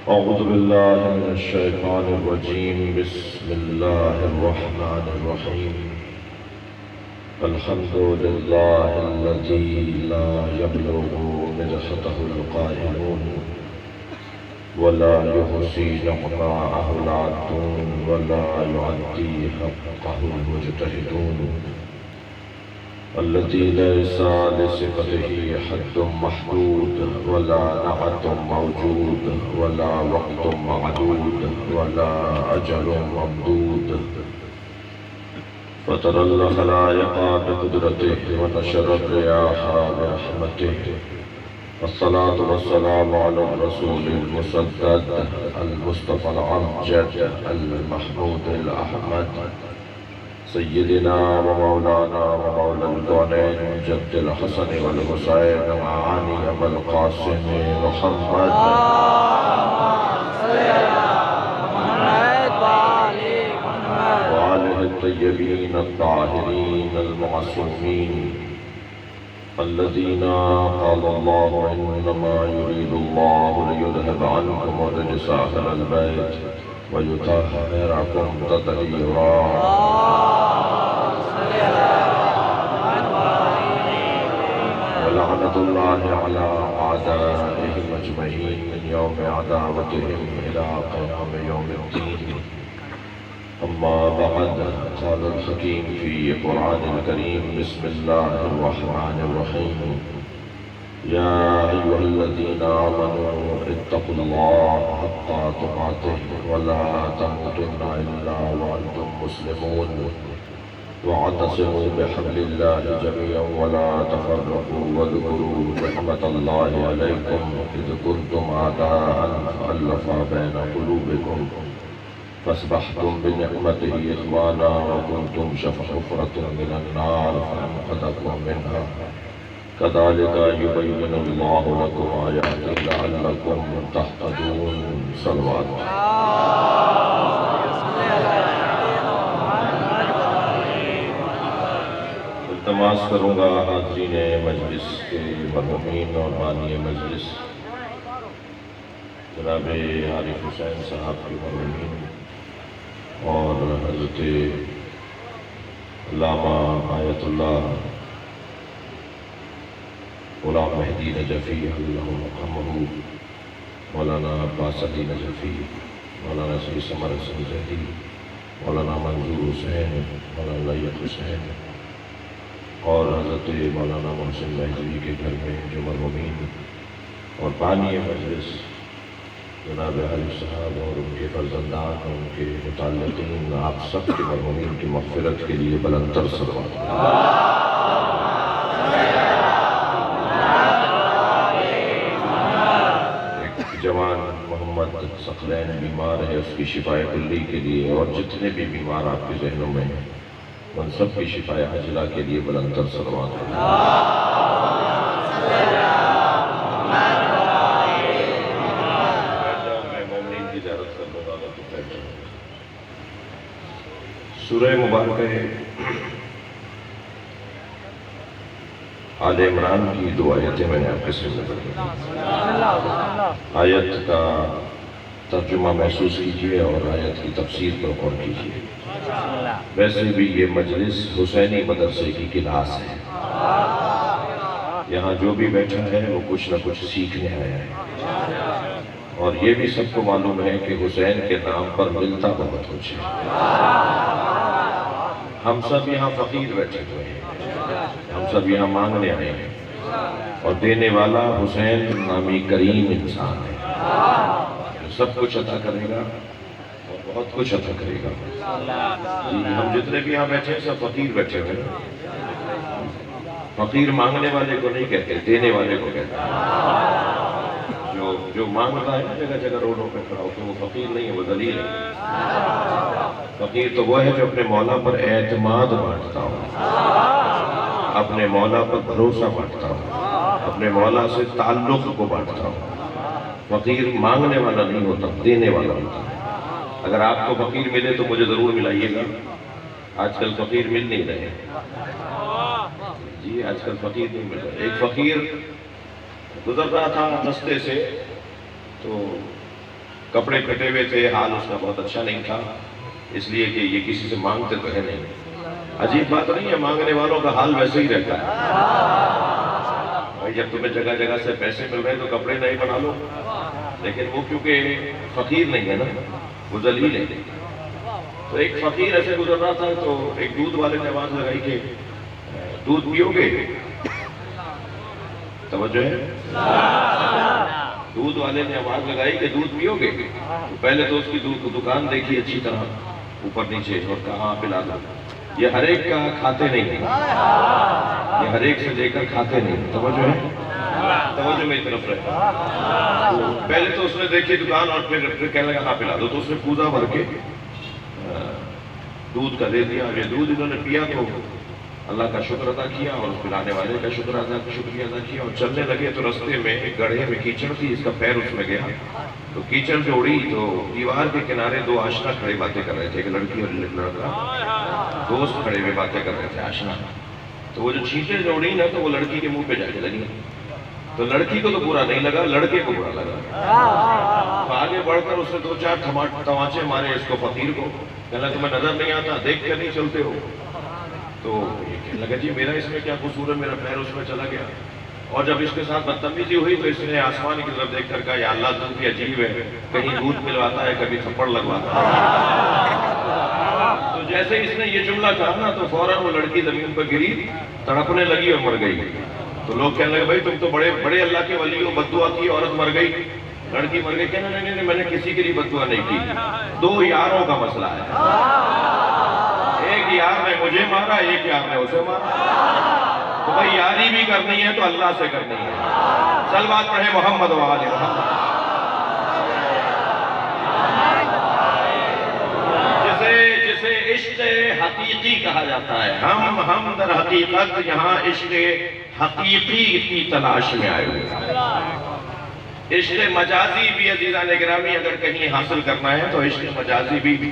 أعوذ بالله من الشيطان الرجيم بسم الله الرحمن الرحيم الحمد لله الذي لا يبلغ مدحته القائلون ولا يحصي نعماءه العادون ولا يعدي حقه المجتهدون الذي ليس لصفته حد محدود ولا نعت موجود ولا وقت معدود ولا أجل ممدود فترى الخلائق بقدرته ونشر الرياح برحمته والصلاة والسلام على الرسول المسدد المصطفى الأمجد المحمود الأحمد سيدنا ومولانا ومولى الكونين جد الحسن والحسين وعلي والقاسم محمد وآله الطيبين الطاهرين المعصومين الذين قال الله إنما يريد الله ليذهب عنكم الرجس أهل البيت ويطهركم تطهيرا ولعنة الله على أعدائهم أجمعين من يوم عداوتهم إلى قيام يوم الدين أما بعد قال الحكيم في قرآن الكريم بسم الله الرحمن الرحيم يا أيها الذين آمنوا اتقوا الله حق تقاته ولا تموتن إلا وأنتم مسلمون واعتصموا بحبل الله جميعا ولا تفرقوا واذكروا نعمة الله عليكم إذ كنتم أعداء فألف بين قلوبكم فاصبحتم بنعمته إخوانا وكنتم شفا حفرة من النار فأنقذكم منها كذلك يبين الله لكم آياته لعلكم تهتدون صلوات التماس کروں گا حاضرین مجلس کے مرحومین اور بانی مجلس جناب عارف حسین صاحب کے مرحومین اور حضرت علامہ آیت اللہ غلام مہدی نجفی اللہ مقامہ مولانا عباس علی نجفی مولانا سید سمر حسن زیدی مولانا منظور حسین مولانا لیت حسین اور حضرت مولانا محسن مہدوی کے گھر میں جو مرحومین اور بانی مجلس جناب عارف صاحب اور ان کے فرزندان اور ان کے متعلقین آپ سب کے مرحومین کی مغفرت کے لیے بلندتر صلوات جوان محمد ثقلین بیمار ہے اس کی شفاء کلی کے لیے اور جتنے بھی بیمار آپ کے ذہنوں میں ہیں ان سب کی شفاء عاجلہ کے لیے بلندتر صلوات سورہ مبارکہ آل عمران کی دو آیتیں میں نے آپ کے سامنے پڑھی آیت کا ترجمہ محسوس کیجئے اور آیت کی تفسیر پر غور کیجئے ویسے بھی یہ مجلس حسینی مدرسے کی کلاس ہے یہاں جو بھی بیٹھا ہے وہ کچھ نہ کچھ سیکھنے آیا ہے اور یہ بھی سب کو معلوم ہے کہ حسین کے نام پر ملتا بہت کچھ ہے ہم سب یہاں فقیر بیٹھے ہوئے ہیں ہم سب یہاں مانگنے آئے ہیں اور دینے والا حسین نامی کریم انسان ہے جو سب کچھ عطا کرے گا اور بہت کچھ عطا کرے گا ہم جتنے بھی یہاں بیٹھے ہیں سب فقیر بیٹھے ہوئے ہیں فقیر مانگنے والے کو نہیں کہتے دینے والے کو کہتے ہیں جو مانگ رہا ہے جگہ جگہ روڈوں پہ کھڑا ہو تو وہ فقیر نہیں ہے وہ ذلیل ہے فقیر تو وہ ہے جو اپنے مولا پر اعتماد بانٹتا ہو اپنے مولا پر بھروسہ بانٹتا ہو اپنے مولا سے تعلق کو بانٹتا ہو فقیر مانگنے والا نہیں ہوتا دینے والا ہوتا اگر آپ کو فقیر ملے تو مجھے ضرور ملائیے گا آج کل فقیر مل نہیں رہے جی آج کل فقیر نہیں مل رہے ایک فقیر گزر رہا تھا رستے سے تو کپڑے پھٹے ہوئے تھے، حال اس کا بہت اچھا نہیں تھا، اس لیے کہ یہ کسی سے مانگتے تو ہے نہیں۔ عجیب بات نہیں ہے، مانگنے والوں کا حال ویسے ہی رہتا ہے بھائی، جب تمہیں جگہ جگہ سے پیسے مل رہے ہیں تو کپڑے نہیں بنا لو، لیکن وہ کیونکہ فقیر نہیں ہے نا، وہ ذلیل ہے۔ تو ایک فقیر ایسے گزر رہا تھا تو ایک دودھ والے نے آواز لگائی کہ دودھ پیو گے؟ توجہ ہے، دودھ والے نے آواز لگائی کہ دودھ پیو گے؟ تو پہلے تو اس کی دکان دیکھی اچھی طرح اوپر نیچے، اور کہا پلا دو۔ یہ ہر ایک کا کھاتے نہیں ہیں، یہ ہر ایک سے لے کر کھاتے نہیں۔ توجہ ہے، توجہ میری طرف رہے۔ پہلے تو اس نے دیکھی دکان اور پھر کہنے لگا ہاں پلا دو، تو اس نے پوزا بھر کے دودھ کا دے دیا۔ یہ دودھ انہوں نے پیا تو اللہ کا شکر ادا کیا اور پلانے والے کا شکریہ ادا کیا، اور چلنے لگے تو رستے میں ایک گڑھے میں کیچڑ تھی، اس کا پیر اس میں گیا تو کیچڑ جو اڑی تو دیوار کے کنارے دو آشنا کھڑے باتیں کر رہے تھے، ایک لڑکی اور ایک لڑکا، دوست کھڑے ہوئے باتیں کر رہے تھے آشنا۔ تو وہ جو چھینٹیں جو اڑی نا تو وہ لڑکی کے منہ پہ جا کے لگی، تو لڑکی کو تو برا نہیں لگا، لڑکے کو برا لگا۔ تو آگے بڑھ کر اس نے دو چار تماچے مارے اس کو، فقیر کو، کہنا تمہیں نظر نہیں آتا، دیکھ کے نہیں چلتے ہو؟ تو یہ کہنے لگا جی میرا اس میں کیا قصور ہے، میرا پیر اس میں چلا گیا۔ اور جب اس کے ساتھ بدتمیزی ہوئی تو اس نے آسمان کی طرف دیکھ کر کہا یا اللہ تو بھی عجیب ہے، کہیں دودھ ملواتا ہے کبھی تھپڑ لگواتا ہے۔ تو جیسے اس نے یہ جملہ کہا نا تو فوراً وہ لڑکی زمین پر گری، تڑپنے لگی اور مر گئی۔ تو لوگ کہنے لگے بھائی تم تو بڑے اللہ کے ولی ہو، بد دعا کی، عورت مر گئی، لڑکی مر گئی۔ کہنا نہیں میں نے کسی کے لیے بد دعا نہیں کی، دو یاروں کا مسئلہ ہے، ایک یار نے مجھے مارا، ایک یار نے اسے مارا۔ تو بھائی یاری بھی کرنی ہے تو اللہ سے کرنی ہے۔ صلوات پڑھے محمد و آل محمد۔ جسے عشق حقیقی کہا جاتا ہے، ہم در حقیقت یہاں عشق حقیقی کی تلاش میں آئے ہوئے۔ عشق مجازی بھی عزیزان گرامی اگر کہیں حاصل کرنا ہے تو عشق مجازی بھی۔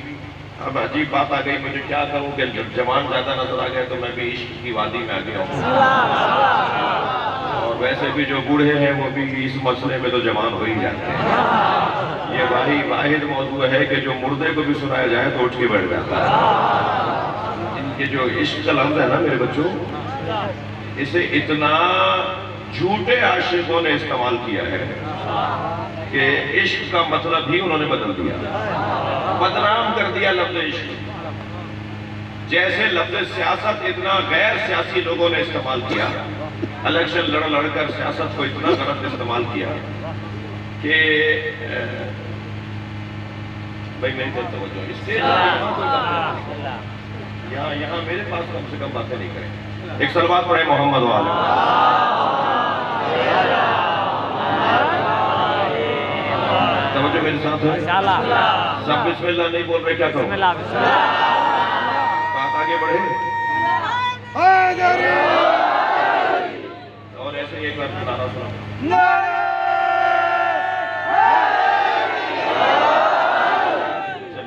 اب عجیب بات آ گئی، مجھے کیا کروں کہ جوان زیادہ نظر آ گئے تو میں بھی عشق کی وادی میں آ گیا ہوں، اور ویسے بھی جو بوڑھے ہیں وہ بھی اس مسئلے میں تو جوان ہو ہی جاتے ہیں۔ یہ بھائی واحد موضوع ہے کہ جو مردے کو بھی سنایا جائے تو اٹھ کے بیٹھ جاتا ہے۔ ان کے جو عشق کا لفظ ہے نا میرے بچوں، اسے اتنا جھوٹے عاشقوں نے استعمال کیا ہے کہ عشق کا مطلب ہی انہوں نے بدل دیا، بدنام کر دیا لفظ عشق۔ جیسے لفظ سیاست اتنا غیر سیاسی لوگوں نے استعمال کیا، الیکشن لڑ کر سیاست کو اتنا غلط استعمال کیا کہ بھائی میری طرف توجہ، اس سے یہاں میرے پاس کم سے کم باتیں نہیں کریں۔ ایک صلوات پڑھے محمد و آل توجہ میرے ساتھ ہے، سب بسم اللہ نہیں بول رہے، کیا کروں؟ بات آگے بڑھے اور ایسے ہی ایک بار نعرہ سنا۔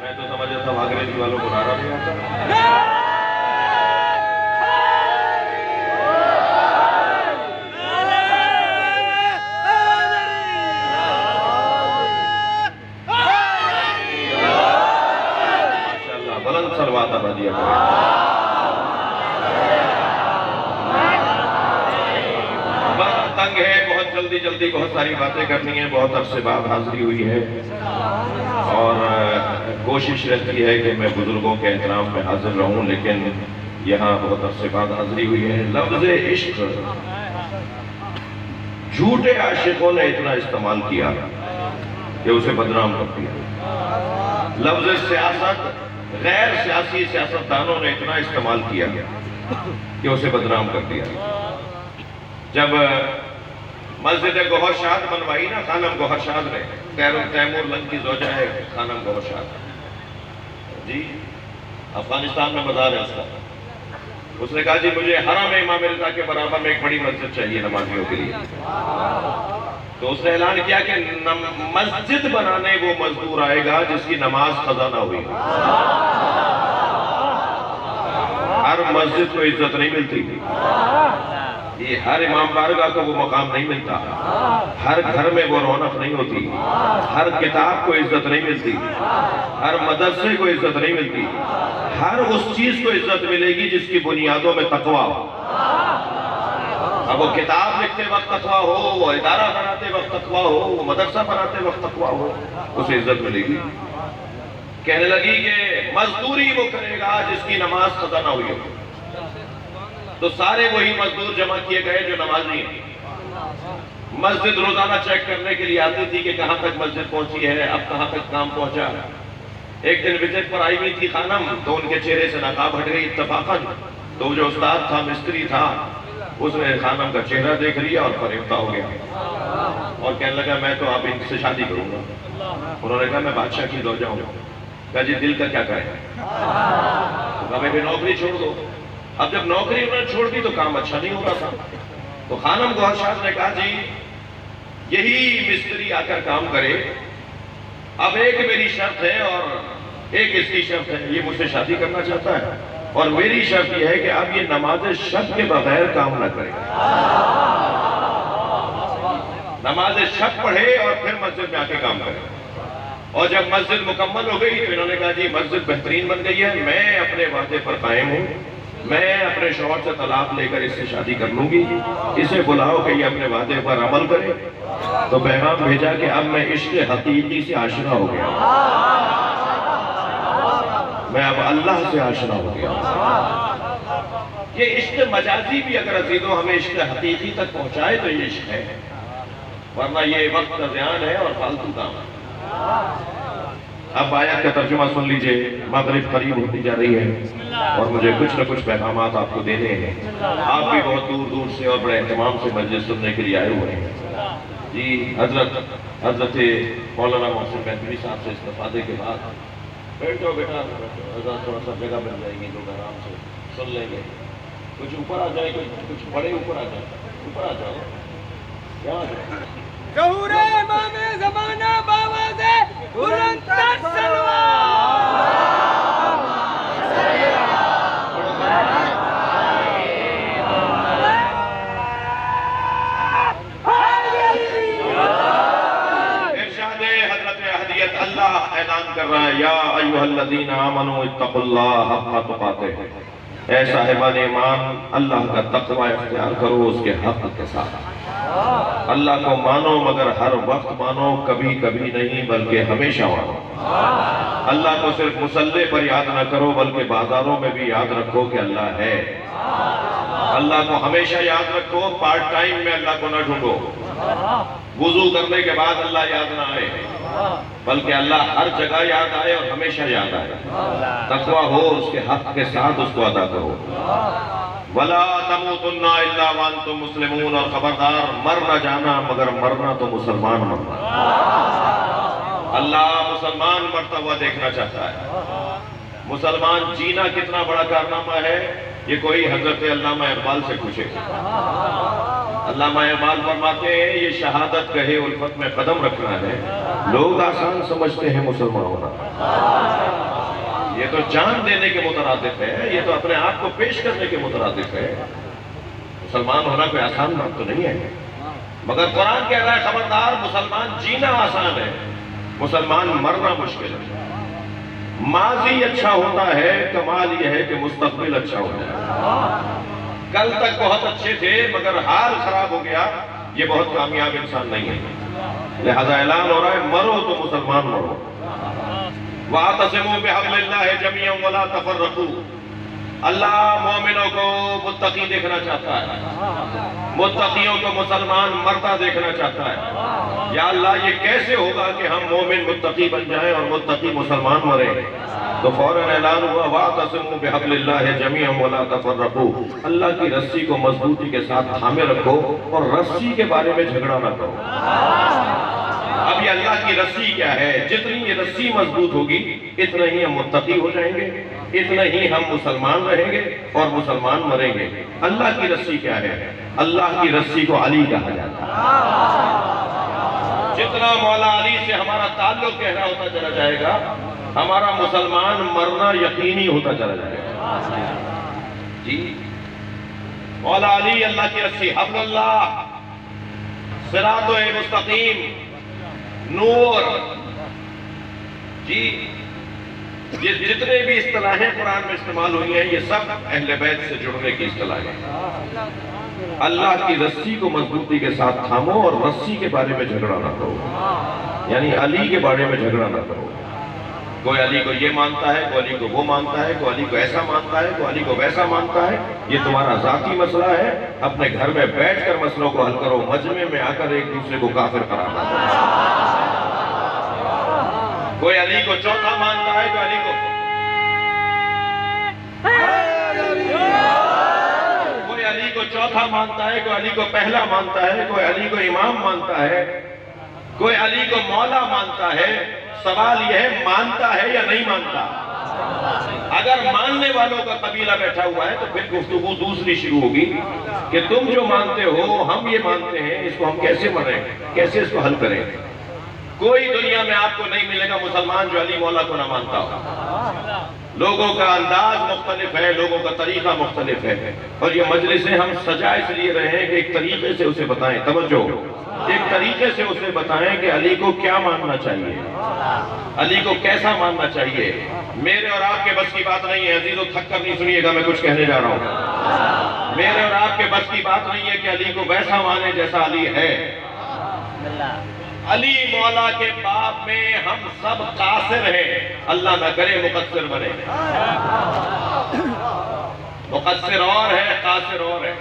میں تو سمجھا تھا انگریزی والوں کو نعرہ نہیں آتا۔ صلوات ابدیہ بہت تنگ ہے، بہت جلدی بہت ساری باتیں کرنی ہیں، بہت عرصے بعد حاضری ہوئی ہے اور کوشش رہتی ہے کہ میں بزرگوں کے احترام میں حاضر رہوں، لیکن یہاں بہت عرصے بعد حاضری ہوئی ہے۔ لفظ عشق جھوٹے عاشقوں نے اتنا استعمال کیا کہ اسے بدنام کر دیا۔ لفظ سیاست غیر سیاسی سیاستدانوں نے اتنا استعمال کیا کہ اسے بدنام کر دیا۔ جب مسجد گوہر شاد بنوائی نا خانم گوہر شاد نے، تیمور لنگ کی زوجہ ہے خانم گوہر شاد جی، افغانستان میں مزار ہے اس کا۔ اس نے کہا جی مجھے حرم امام رضا کے برابر میں ایک بڑی مسجد چاہیے نمازیوں کے لیے۔ تو اس نے اعلان کیا کہ مسجد بنانے وہ مزدور آئے گا جس کی نماز قضا نہ ہوئی۔ ہر مسجد کو عزت نہیں ملتی، یہ ہر امام بارگاہ کو وہ مقام نہیں ملتا، ہر گھر میں وہ رونق نہیں ہوتی، ہر کتاب کو عزت نہیں ملتی، ہر مدرسے کو عزت نہیں ملتی، ہر اس چیز کو عزت ملے گی جس کی بنیادوں میں تقویٰ ہو۔ اب وہ کتاب لکھتے وقت تقویٰ ہو، وہ ادارہ بناتے وقت تقویٰ ہو، وہ مدرسہ بناتے وقت تقویٰ ہو، اسے عزت ملے گی۔ کہنے لگی کہ مزدوری وہ کرے گا جس کی نماز قضا نہ ہوئی ہو۔ تو سارے وہی مزدور جمع کیے گئے جو نمازی ہیں۔ مسجد روزانہ چیک کرنے کے لیے آتی تھی کہ کہاں تک مسجد پہنچی ہے، اب کہاں تک کام پہنچا۔ ایک دن وزٹ پر آئی ہوئی تھی خانم، تو ان کے چہرے سے نقاب ہٹ گئی اتفاقاً۔ تو جو استاد تھا، مستری تھا، اس نے خانم کا چہرہ دیکھ لیا اور فریفتہ ہو گیا اور کہنے لگا میں تو آپ ان سے شادی کروں گا۔ انہوں نے کہا میں بادشاہ کی زوجہ ہوں۔ کہا جی دل کا کیا کریں؟ کہا میں نوکری چھوڑ دو۔ اب جب نوکری انہوں نے چھوڑ دی تو کام اچھا نہیں ہو رہا تھا۔ تو خانم گوہر شاہ نے کہا جی یہی مستری آ کر کام کرے، اب ایک میری شرط ہے اور ایک اس کی شرط ہے، یہ مجھ سے شادی کرنا چاہتا ہے اور میری شرط یہ ہے کہ اب یہ نماز شب کے بغیر کام نہ کرے، نماز شب پڑھے اور پھر مسجد میں آ کے کام کرے۔ اور جب مسجد مکمل ہو گئی تو انہوں نے کہا جی مسجد بہترین بن گئی ہے، میں اپنے وعدے پر قائم ہوں، میں اپنے شوہر سے طلاق لے کر اس سے شادی کر لوں گی، اسے بلاؤ کہ یہ اپنے وعدے پر عمل کرے۔ تو پیغام بھیجا کہ اب میں عشق حقیقی سے آشنا ہو گیا، میں اب اللہ سے آشنا ہو گیا۔ یہ عشق مجازی بھی اگر عزیزوں ہمیں عشق حقیقی تک پہنچائے تو یہ عشق ہے، ورنہ یہ وقت کا زیان ہے اور فالتو کام ہے۔ اب آیت کا ترجمہ سن لیجئے، مغرب قریب ہوتی جا رہی ہے اور مجھے کچھ نہ کچھ پیغامات آپ کو دینے ہیں۔ آپ بھی بہت دور دور سے اور بڑے اہتمام سے مجلس سننے کے لیے آئے ہوئے ہیں۔ جی حضرت مولانا محسن مہدوی صاحب سے استفادے کے بعد بیٹھو بیٹا، تھوڑا سا جگہ مل جائے گی، لوگ آرام سے سن لیں گے۔ کچھ اوپر آ جائے، کچھ بڑے اوپر آ جائے، اوپر آ جاؤ، کیا آ جائے؟ ظہور امام زمانہ باواز بلند تر سلوات۔ ارشاد حضرت احدیت اللہ اعلان کر رہا ہے، یا ایھا الذین آمنوا اتقوا اللہ حق تقاتہ، اے صاحبان ایمان اللہ کا تقوی اختیار کرو اس کے حق کے ساتھ۔ اللہ کو مانو مگر ہر وقت مانو، کبھی کبھی نہیں بلکہ ہمیشہ مانو۔ اللہ کو صرف مصلی پر یاد نہ کرو بلکہ بازاروں میں بھی یاد رکھو کہ اللہ ہے۔ اللہ کو ہمیشہ یاد رکھو، پارٹ ٹائم میں اللہ کو نہ ڈھونڈو۔ وضو کرنے کے بعد اللہ یاد نہ آئے بلکہ اللہ ہر جگہ یاد آئے اور ہمیشہ یاد آئے۔ تقویٰ ہو اس کے حق کے ساتھ اس کو ادا کرو۔ وَلَا تَمُوتُنَّ إِلَّا وَأَنْتُمْ مُسْلِمُونَ، اور خبردار مر نہ جانا مگر مرنا تو مسلمان مرنا۔ اللہ مسلمان مرتا ہوا دیکھنا چاہتا ہے۔ مسلمان جینا کتنا بڑا کارنامہ ہے یہ کوئی حضرت علامہ اقبال سے پوچھے۔ علامہ اقبال فرماتے ہیں یہ شہادت گہے الفت میں قدم رکھنا ہے، لوگ آسان سمجھتے ہیں مسلمان ہونا، یہ تو جان دینے کے مترادف ہے، یہ تو اپنے آپ کو پیش کرنے کے مترادف ہے۔ مسلمان ہونا کوئی آسان بات تو نہیں ہے، مگر قرآن کہہ رہا ہے خبردار مسلمان جینا آسان ہے، مسلمان مرنا مشکل ہے۔ ماضی اچھا ہوتا ہے، کمال یہ ہے کہ مستقبل اچھا ہو جائے۔ کل تک بہت اچھے تھے مگر حال خراب ہو گیا، یہ بہت کامیاب انسان نہیں ہے۔ لہذا اعلان ہو رہا ہے مرو تو مسلمان مرو۔ وَاعْتَصِمُوا بِحَبْلِ اللَّهِ جَمِيعًا وَلَا تَفَرَّقُوا، اللہ مومنوں کو متقی دیکھنا چاہتا ہے، متقیوں کو مسلمان مرتا دیکھنا چاہتا ہے۔ یا اللہ یہ کیسے ہوگا کہ ہم مومن متقی بن جائیں اور متقی مسلمان مریں؟ تو فوراً اعلان ہوا وَاعْتَصِمُوا بِحَبْلِ اللَّهِ جَمِيعًا وَلَا تَفَرَّقُوا، اللہ کی رسی کو مضبوطی کے ساتھ تھامے رکھو اور رسی کے بارے میں جھگڑا نہ کرو۔ اب یہ اللہ کی رسی کیا ہے؟ جتنی یہ رسی مضبوط ہوگی اتنا ہی ہم متقی ہو جائیں گے، اتنا ہی ہم مسلمان رہیں گے اور مسلمان مریں گے۔ اللہ کی رسی کیا ہے؟ اللہ کی رسی کو علی کہا جاتا ہے۔ جتنا مولا علی سے ہمارا تعلق گہرا ہوتا چلا جائے گا، ہمارا مسلمان مرنا یقینی ہوتا چلا جائے گا۔ جی مولا علی اللہ کی رسی، حبل اللہ، صراط مستقیم، نور. جی یہ جتنے بھی اصطلاحیں قرآن میں استعمال ہوئی ہیں یہ سب اہل بیت سے جڑنے کی اصطلاحیں ہیں. اللہ کی رسی کو مضبوطی کے ساتھ تھامو اور رسی کے بارے میں جھگڑا نہ کرو، یعنی علی کے بارے میں جھگڑا نہ کرو. کوئی علی کو یہ مانتا ہے، کوئی علی کو وہ مانتا ہے، کوئی علی کو ایسا مانتا ہے، کوئی علی کو ویسا مانتا ہے. یہ تمہارا ذاتی مسئلہ ہے، اپنے گھر میں بیٹھ کر مسئلوں کو حل کرو، مجمع میں آ کر ایک دوسرے کو کافر قرار نہ دو. کوئی علی کو چوتھا مانتا ہے، کوئی علی کو چوتھا مانتا ہے، کوئی علی کو پہلا مانتا ہے، کوئی علی کو امام مانتا ہے، کوئی علی کو مولا مانتا ہے. سوال یہ ہے مانتا ہے یا نہیں مانتا؟ اگر ماننے والوں کا قبیلہ بیٹھا ہوا ہے تو پھر گفتگو دوسری شروع ہوگی کہ تم جو مانتے ہو ہم یہ مانتے ہیں، اس کو ہم کیسے منیں، کیسے اس کو حل کریں. کوئی دنیا میں آپ کو نہیں ملے گا مسلمان جو علی مولا کو نہ مانتا ہو. لوگوں کا انداز مختلف ہے، لوگوں کا طریقہ مختلف ہے، اور یہ مجلسیں ہم سجا اس لیے رہے ہیں کہ ایک طریقے سے اسے بتائیں. توجہ، ایک طریقے سے اسے بتائیں کہ علی کو کیا ماننا چاہیے، علی کو کیسا ماننا چاہیے. میرے اور آپ کے بس کی بات نہیں ہے عزیزو، تھک کر نہیں سنیے گا، میں کچھ کہنے جا رہا ہوں. میرے اور آپ کے بس کی بات نہیں ہے کہ علی کو ویسا مانے جیسا علی ہے. علی مولا کے باب میں ہم سب قاصر ہیں، اللہ نہ کرے مقصر بنے. مقصر اور ہے، قاصر اور ہے.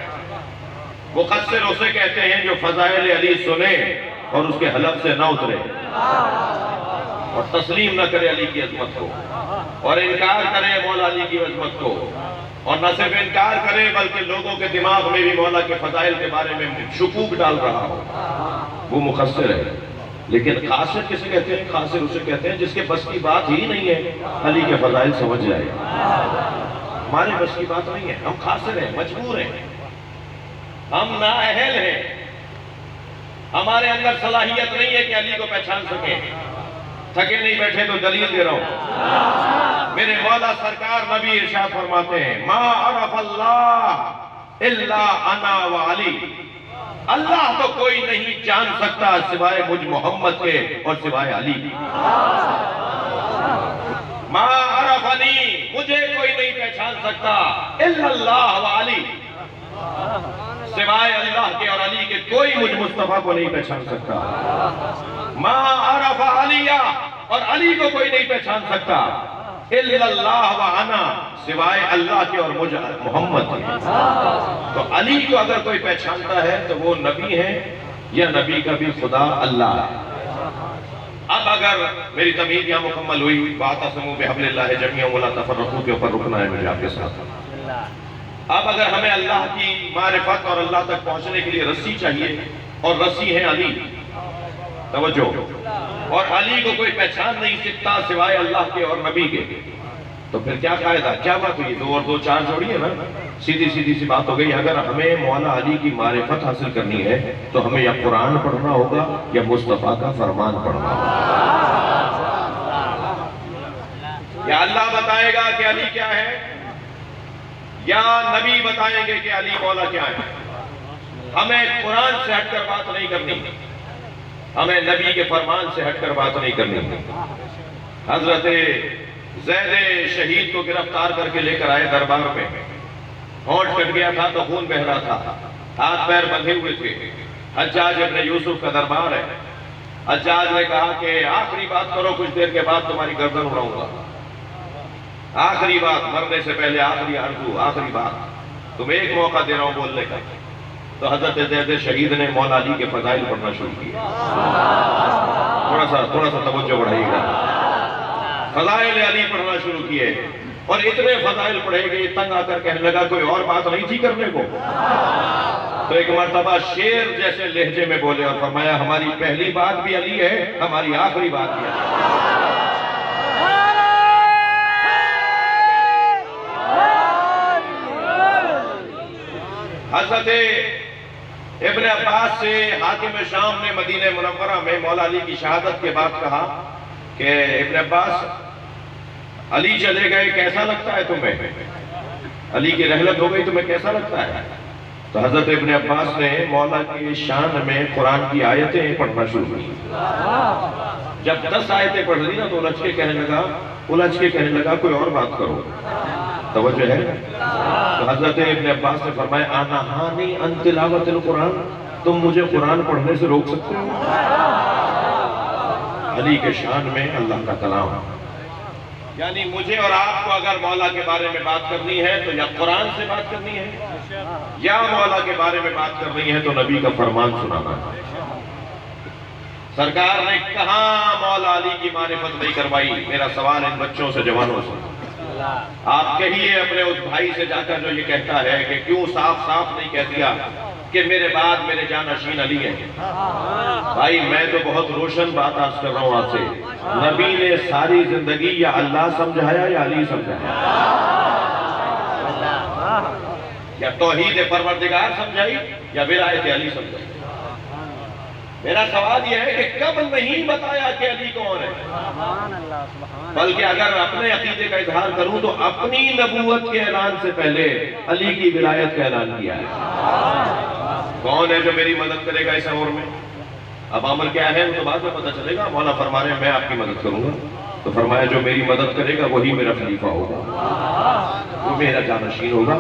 مقصر اسے کہتے ہیں جو فضائل علی سنے اور اس کے حلق سے نہ اترے اور تسلیم نہ کرے علی کی عظمت کو، اور انکار کرے مولا علی کی عظمت کو، اور نہ صرف انکار کرے بلکہ لوگوں کے دماغ میں بھی مولا کے فضائل کے بارے میں شکوک ڈال رہا ہو. وہ مقصر ہے. لیکن قاصر کسے کہتے ہیں؟ قاصر اسے کہتے ہیں جس کے بس کی بات ہی نہیں ہے علی کے فضائل سمجھ جائے. ہمارے بس کی بات نہیں ہے، ہم قاصر ہیں، مجبور ہیں، ہم نااہل ہیں. ہمارے اندر صلاحیت نہیں ہے کہ علی کو پہچان سکیں. تھکے نہیں بیٹھے تو دلیل دے رہا ہوں. میرے مولا سرکار نبی ارشاد فرماتے ہیں ما عرف اللہ الا انا و علی. اللہ تو کوئی نہیں جان سکتا سوائے مجھ محمد کے اور سوائے علی. ما عرفنی، مجھے کوئی نہیں پہچان سکتا، الا اللہ و علی، سوائے اللہ کے اور علی کے کوئی مجھ مصطفیٰ کو نہیں پہچان سکتا. ما عرف علیہ، اور علی کو کوئی نہیں پہچان سکتا، الا اللہ و انا، سوائے اللہ کے اور مجھ محمد کے. تو علی کو اگر کوئی پہچانتا ہے تو وہ نبی ہے، یا نبی کا بھی خدا اللہ ہے. اب اگر میری تمہید یہاں مکمل ہوئی، واعتصموا بحبل اللہ جميعا ولا تفرقوا کے اوپر رکنا ہے مجھے آپ کے ساتھ. اب اگر ہمیں اللہ کی معرفت اور اللہ تک پہنچنے کے لیے رسی چاہیے، اور رسی ہے علی. توجہ، اور علی کو کوئی پہچان نہیں سکتا سوائے اللہ کے اور نبی کے، تو پھر کیا فائدہ، کیا بات ہوئی؟ 2 اور 2 4 جوڑیے نا، سیدھی سی بات ہو گئی. اگر ہمیں مولا علی کی معرفت حاصل کرنی ہے تو ہمیں یا قرآن پڑھنا ہوگا یا مصطفیٰ کا فرمان پڑھنا ہوگا. یا اللہ بتائے گا کہ علی کیا ہے، یا نبی بتائیں گے کہ علی مولا کیا ہے. ہمیں قرآن سے ہٹ کر بات نہیں کرنی، ہمیں نبی کے فرمان سے ہٹ کر بات نہیں کرنی. حضرت زید شہید کو گرفتار کر کے لے کر آئے دربار میں. ہونٹ کٹ گیا تھا تو خون بہ رہا تھا، ہاتھ پیر بندھے ہوئے تھے. حجاج ابن یوسف کا دربار ہے. حجاج نے کہا کہ آخری بات کرو، کچھ دیر کے بعد تمہاری گردن اڑاؤں گا. آخری بات، مرنے سے پہلے آخری آرزو، آخری بات، تم ایک موقع دے رہا ہوں بولنے کا. تو حضرت زید شہید نے مولا علی کے فضائل پڑھنا شروع کیا. تھوڑا سا توجہ بڑھائیے گا. فضائل علی پڑھنا شروع کیے، اور اتنے فضائل پڑھے گئے تنگ آ کر کہنے لگا کوئی اور بات نہیں تھی کرنے کو. تو ایک مرتبہ شیر جیسے لہجے میں بولے اور فرمایا ہماری پہلی بات بھی علی ہے، ہماری آخری بات بھی علی ہے. حضرت ابن عباس سے حاکم شام نے مدینہ منورہ میں مولا علی کی شہادت کے بعد کہا کہ ابن عباس علی چلے گئے کیسا لگتا ہے تمہیں؟ علی کی رحلت ہو گئی تمہیں کیسا لگتا ہے؟ تو حضرت ابن عباس نے مولا کی شان میں قرآن کی آیتیں پڑھنا شروع کی. جب 10 آیتیں پڑھ لی نا تو الجھ کے کہنے لگا کوئی اور بات کرو. توجہ ہے. تو حضرت ابن عباس نے فرمایا انہانی ان تلاوت القرآن، تم مجھے قرآن پڑھنے سے روک سکتے ہو؟ علی کے شان میں اللہ کا کلام. یعنی مجھے اور آپ کو اگر مولا کے بارے میں بات کرنی ہے تو یا قرآن سے بات کرنی ہے یا مولا کے بارے میں بات کرنی ہے تو نبی کا فرمان سنانا ہے. سرکار نے کہاں مولا علی کی معرفت نہیں کروائی. میرا سوال ان بچوں سے، جوانوں سے، آپ کہیے اپنے اس بھائی سے جا کر جو یہ کہتا ہے کہ کیوں صاف نہیں کہہ دیا کہ میرے بعد میرے جانشین علی ہیں. بھائی میں تو بہت روشن بات آج کر رہا ہوں آپ سے. نبی نے ساری زندگی یا اللہ سمجھایا یا علی سمجھایا، یا توحید پروردگار سمجھائی یا ولایت علی سمجھائی. میرا سوال یہ ہے کہ کب نہیں بتایا کہ علی کون ہے؟ بلکہ اگر اپنے عقیدے کا اظہار کروں تو اپنی نبوت کے اعلان سے پہلے علی کی ولایت کا اعلان کیا ہے. کون ہے جو میری مدد کرے گا اس عمر میں؟ اب عمل کیا ہے وہ تو بعد میں پتہ چلے گا. مولا فرما رہے ہیں میں آپ کی مدد کروں گا. تو فرمایا جو میری مدد کرے گا وہی میرا خلیفہ ہوگا، وہ میرا جانشین ہوگا.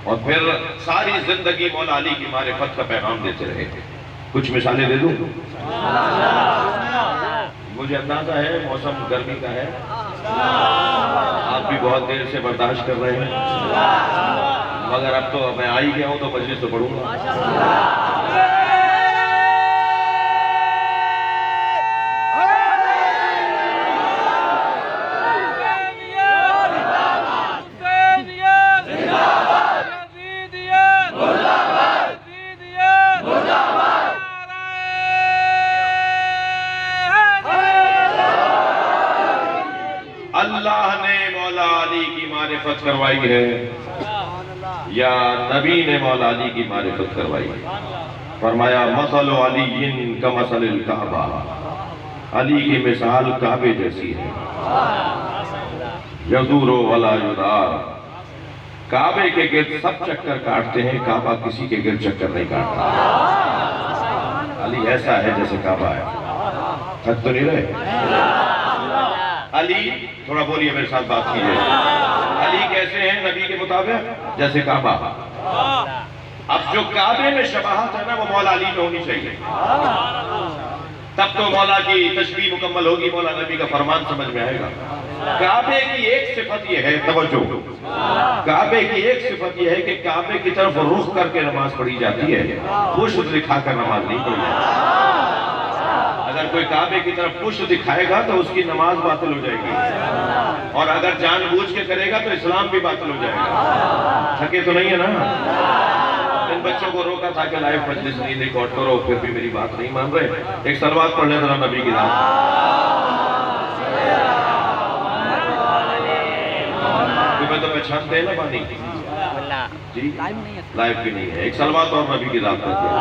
اور پھر ساری زندگی مولا علی کی معرفت کا پیغام دیتے رہے. کچھ مثالیں دے دوں؟ مجھے اندازہ ہے موسم گرمی کا ہے، آپ بھی بہت دیر سے برداشت کر رہے ہیں، مگر اب تو میں آ ہی گیا ہوں تو مجلس تو پڑھوں گا. اللہ نے مولا علی کی معرفت کروائی ہے یا نبی نے مولا علی کی معرفت کروائی ہے؟ فرمایا مثل علی کمثل الکعبہ، علی کی مثال کعبے جیسی ہے. یدور ولا یدار، کعبے کے گرد سب چکر کاٹتے ہیں، کعبہ کسی کے گرد چکر نہیں کاٹتا. علی ایسا ہے جیسے کعبہ ہے. تھک تو نہیں رہے؟ علی تھوڑا بولیے میرے ساتھ بات کیجئے. علی کیسے ہیں نبی کے مطابق؟ جیسے کعبہ. اب جو کعبے میں شباہت ہے نا وہ مولا علی میں ہونی چاہیے، تب تو مولا کی تشبیہ مکمل ہوگی، مولا نبی کا فرمان سمجھ میں آئے گا. کعبے کی ایک صفت یہ ہے، توجہ، کعبے کی ایک صفت یہ ہے کہ کعبے کی طرف رخ کر کے نماز پڑھی جاتی ہے، پشت دکھا کر نماز نہیں پڑھی جاتی. اگر کوئی کعبے کی طرف پشت دکھائے گا تو اس کی نماز باطل ہو جائے گی، اور اگر جان بوجھ کے کرے گا تو اسلام بھی باطل ہو جائے گا. تھکے تو نہیں ہے نا؟ ان بچوں کو روکا تھا کہ لائیو مجلس نہیں ریکارڈ کرو، پھر بھی میری بات نہیں مان رہے. ایک صلوات پڑھ لیں ذرا نبی کی ذات. تمہیں تو پہچانتے ہیں نا بانی جی؟ لائیو بھی نہیں ہے. ایک صلوات اور نبی کی ذات پڑھتے ہیں.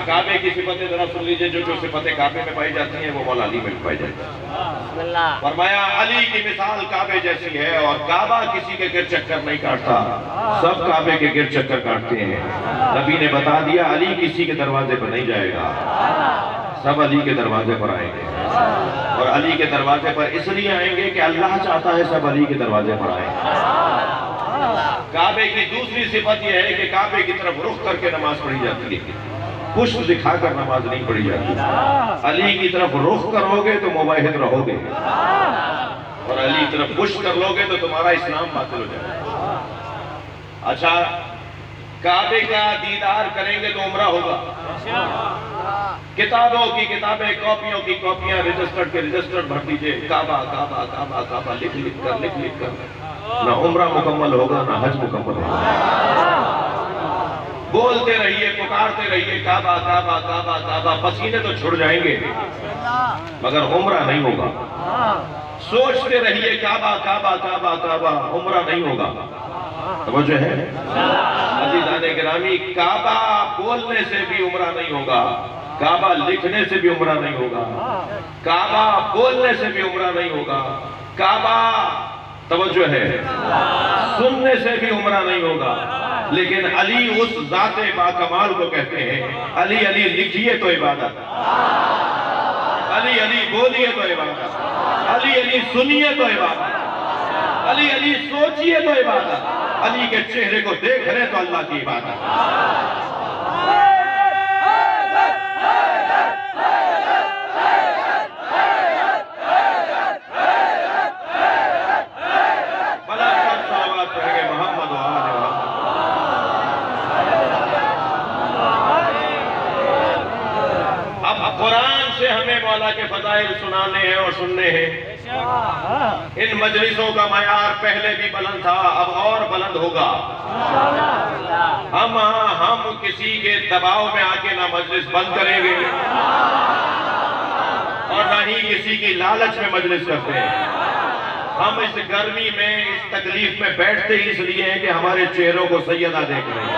کعبے کی صفتیں ذرا سن لیجئے. جو صفتیں کعبے میں پائی جاتی ہیں وہ مولا علی میں پائی جاتی ہیں. فرمایا علی کی مثال کعبے جیسی ہے، اور کعبہ کسی کے گرد چکر نہیں کاٹتا، سب کعبے کے گرد چکر کاٹتے ہیں. نبی نے بتا دیا علی کسی کے دروازے پر نہیں جائے گا، سب علی کے دروازے پر آئیں گے. اور علی کے دروازے پر اس لیے آئیں گے کہ اللہ چاہتا ہے سب علی کے دروازے پر آئیں. کعبے کی دوسری صفت یہ ہے کہ کعبے کی طرف رخ کر کے نماز پڑھی جاتی ہے، پشت دکھا کر نماز نہیں پڑھی جاتی. علی کی طرف رخ کرو گے تو موحد رہو گے، اور علی کی طرف پشت کر لو گے تو تمہارا اسلام باطل ہو جائے گا. اچھا، کعبے کا دیدار کریں گے تو عمرہ ہوگا. کتابوں کی کتابیں، کاپیوں کی کاپیاں، رجسٹرڈ کے رجسٹرڈ بھر دیجئے. کعبہ کعبہ کعبہ کعبہ لکھ لکھ کر نہ عمرہ مکمل ہوگا نہ حج مکمل ہوگا. بولتے رہیے، پکارتے رہیے کعبہ کعبہ کعبہ کعبہ، پسینے تو چھڑ جائیں گے مگر عمرہ نہیں ہوگا. سوچتے رہیے کعبہ کعبہ کعبہ کعبہ، عمرہ نہیں ہوگا. توجہ ہے عزیزان گرامی؟ کعبہ بولنے سے بھی عمرہ نہیں ہوگا، کعبہ لکھنے سے بھی عمرہ نہیں ہوگا، کعبہ بولنے سے بھی عمرہ نہیں ہوگا، کعبہ توجہ ہے، سننے سے بھی عمرہ نہیں ہوگا، لیکن علی اس ذات باکمال کو کہتے ہیں، علی علی لکھیے تو عبادت، علی علی بولیے تو عبادت، علی علی سنیے تو عبادت، علی علی سوچیے تو عبادت، علی کے چہرے کو دیکھ رہے تو اللہ کی عبادت۔ قرآن سے ہمیں مولا کے فضائل سنانے ہیں اور سننے ہیں۔ ان مجلسوں کا معیار پہلے بھی بلند تھا، اب اور بلند ہوگا۔ ہم کسی کے دباؤ میں آ کے نہ مجلس بند کریں گے اور نہ ہی کسی کی لالچ میں مجلس کرتے ہیں۔ ہم اس گرمی میں، اس تکلیف میں بیٹھتے ہی اس لیے ہیں کہ ہمارے چہروں کو سیدہ دیکھ رہے ہیں۔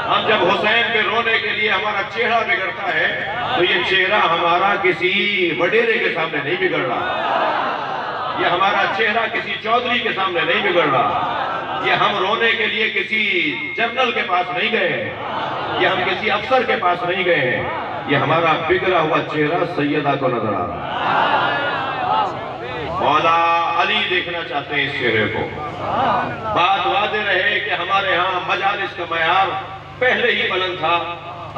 ہم جب حسین پہ رونے کے لیے ہمارا چہرہ بگڑتا ہے تو یہ چہرہ ہمارا کسی وڈیرے کے سامنے نہیں بگڑ رہا، یہ ہمارا چہرہ کسی چودھری کے سامنے نہیں بگڑ رہا، یہ ہم رونے کے لیے کسی جنرل کے پاس نہیں گئے ہیں، یہ ہم کسی افسر کے پاس نہیں گئے ہیں، یہ ہمارا بگڑا ہوا چہرہ سیدہ کو نظر آ رہا ہے۔ مولا علی دیکھنا چاہتے ہیں اس چہرے کو۔ بات واضح رہے کہ ہمارے ہاں مجالس کا معیار پہلے ہی بلند تھا،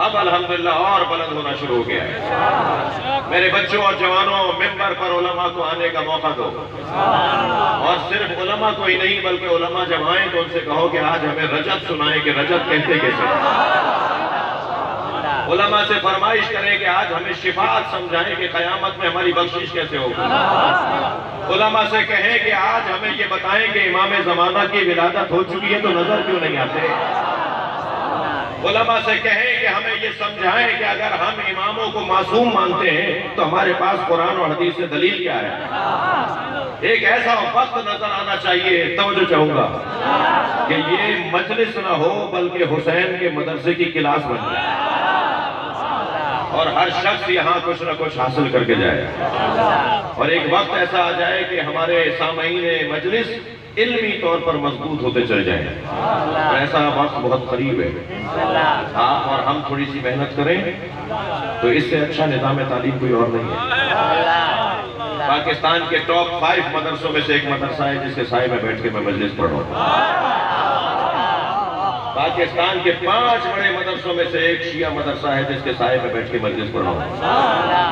اب الحمدللہ اور بلند ہونا شروع ہو گیا ہے۔ میرے بچوں اور جوانوں، ممبر پر علماء کو آنے کا موقع دو، اور صرف علماء کو ہی نہیں بلکہ علماء جب آئیں تو ان سے کہو کہ آج ہمیں رجت سنائیں کہ رجت کہتے کیسے۔ علماء سے فرمائش کریں کہ آج ہمیں شفاعت سمجھائیں کہ قیامت میں ہماری بخشش کیسے ہوگی۔ علماء سے کہیں کہ آج ہمیں یہ بتائیں کہ امام زمانہ کی ولادت ہو چکی ہے تو نظر کیوں نہیں آتے۔ علماء سے کہیں کہ ہمیں یہ سمجھائیں کہ اگر ہم اماموں کو معصوم مانتے ہیں تو ہمارے پاس قرآن و حدیث سے دلیل کیا ہے۔ ایک ایسا وقت نظر آنا چاہیے، توجہ چاہوں گا کہ یہ مجلس نہ ہو بلکہ حسین کے مدرسے کی کلاس بن جائے اور ہر شخص یہاں کچھ نہ کچھ حاصل کر کے جائے، اور ایک وقت ایسا آ جائے کہ ہمارے سامعین مجلس علمی طور پر مضبوط ہوتے چلے جائیں۔ ایسا وقت بہت قریب ہے، آپ اور ہم تھوڑی سی محنت کریں تو اس سے اچھا نظام تعلیم کوئی اور نہیں ہے۔ پاکستان کے ٹاپ 5 مدرسوں میں سے ایک مدرسہ ہے جس کے سائے میں بیٹھ کے میں مجلس پڑھ رہا ہوں۔ پاکستان کے 5 بڑے مدرسوں میں سے ایک شیعہ مدرسہ ہے جس کے سائے میں بیٹھ کے مجلس پڑھ رہا ہوں،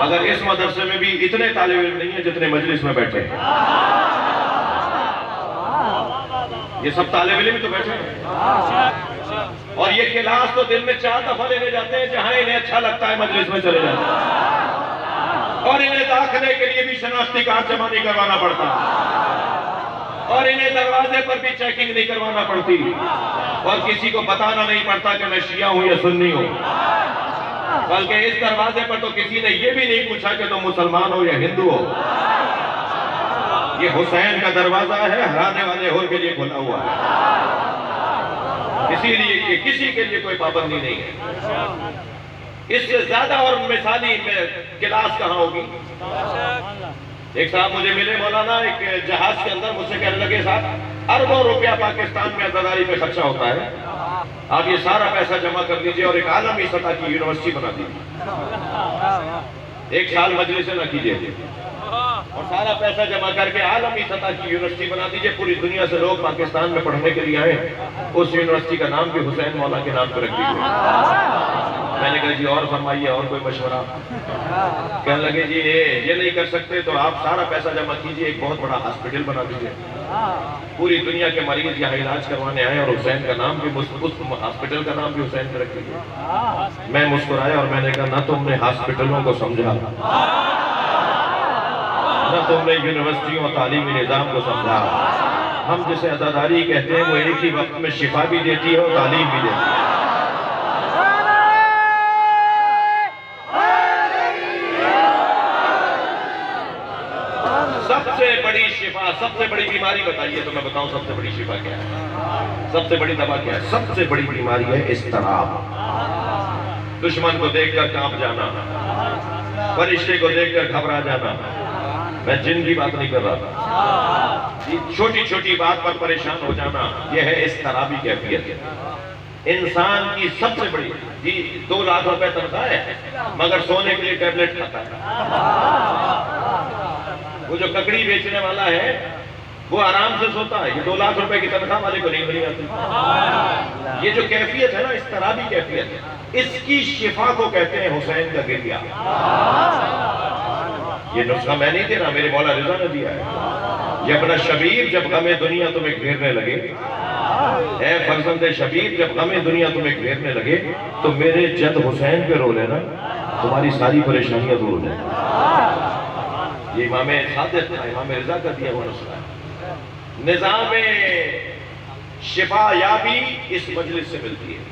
مگر اس مدرسے میں بھی اتنے طالب علم نہیں ہیں جتنے مجلس میں بیٹھے ہیں۔ یہ سب طالب علم تو بیٹھے ہیں، اور یہ کلاس تو دن میں 4 دفعہ لینے جاتے ہیں، جہاں انہیں اچھا لگتا ہے مجلس میں چلے جاتے ہیں، اور انہیں داخلے کے لیے بھی شناختی کارڈ جمع نہیں کروانا پڑتا، اور انہیں دروازے پر بھی چیکنگ نہیں کروانا پڑتی، اور کسی کو بتانا نہیں پڑتا کہ میں شیعہ ہوں یا سنی ہوں، بلکہ اس دروازے پر تو کسی نے یہ بھی نہیں پوچھا کہ تم مسلمان ہو یا ہندو ہو۔ یہ حسین کا دروازہ ہے، ہرانے والے ہور کے لیے کھلا ہوا ہے، اسی لیے کہ کسی کے لیے کوئی پابندی نہیں ہے۔ اس سے زیادہ اور مثالی میں کلاس کہاں ہوگی؟ ایک صاحب مجھے ملے مولانا، ایک جہاز کے اندر، مجھ سے کہنے لگے صاحب اربوں روپیہ پاکستان میں عزاداری پہ خرچہ ہوتا ہے، آپ یہ سارا پیسہ جمع کر دیجئے اور ایک عالمی سطح کی یونیورسٹی بنا دیجئے، 1 سال مجلس نہ کیجئے اور سارا پیسہ جمع کر کے عالمی سطح کی یونیورسٹی بنا دیجئے، پوری دنیا سے لوگ پاکستان میں پڑھنے کے لیے آئیں، اس یونیورسٹی کا نام بھی حسین مولا کے نام پر رکھ دیجئے۔ میں نے کہا جی اور فرمائیے، اور کوئی مشورہ؟ کہنے لگے جی یہ نہیں کر سکتے تو آپ سارا پیسہ جمع کیجئے، ایک بہت بڑا ہاسپٹل بنا دیجئے، پوری دنیا کے مریض یہاں علاج کروانے آئے اور حسین کا نام بھی، اس ہاسپٹل کا نام بھی حسین پہ رکھ دیجئے۔ میں مسکرایا اور میں نے کہا نہ تم نے ہاسپٹلوں کو سمجھا، نہ تم نے یونیورسٹیوں اور تعلیمی نظام کو سمجھا۔ ہم جسے عزاداری کہتے ہیں وہ ایک ہی وقت میں شفا بھی دیتی ہے اور تعلیم بھی دیتی ہے۔ سب سے بڑی شفا، سب سے بڑی بیماری بتائیے تو میں بتاؤں سب سے بڑی شفا کیا ہے، سب سے بڑی دوا کیا ہے؟ سب سے بڑی بیماری ہے اضطراب، دشمن کو دیکھ کر کانپ جانا، فرشتے کو دیکھ کر گھبرا جانا، میں جن کی بات نہیں کر رہا تھا. چھوٹی چھوٹی بات پر پریشان ہو جانا یہ ہے اضطرابی کیفیت. انسان کی سب سے بڑی 2 لاکھ روپے تنخواہ ہے مگر سونے کے لیے ٹیبلٹ کھاتا ہے. وہ جو ککڑی بیچنے والا ہے وہ آرام سے سوتا ہے. یہ 2 لاکھ روپے کی تنخواہ والے کو نیند نہیں آتی. یہ جو کیفیت ہے نا اضطرابی کیفیت ہے, اس کی شفا کو کہتے ہیں حسین کا گریہ. یہ نسخہ میں نہیں دے رہا, میرے مولا رضا نے دیا ہے. یہ اپنا شبیر جب غم دنیا تمہیں گھیرنے لگے, اے فرزند شبیر جب غم دنیا تمہیں گھیرنے لگے تو میرے جد حسین پہ رو لینا, تمہاری ساری پریشانیاں دور ہو جائیں. یہ امام صادق تھا, امام رضا کا دیا ہوا نسخہ ہے. نظام شفا یابی اس مجلس سے ملتی ہے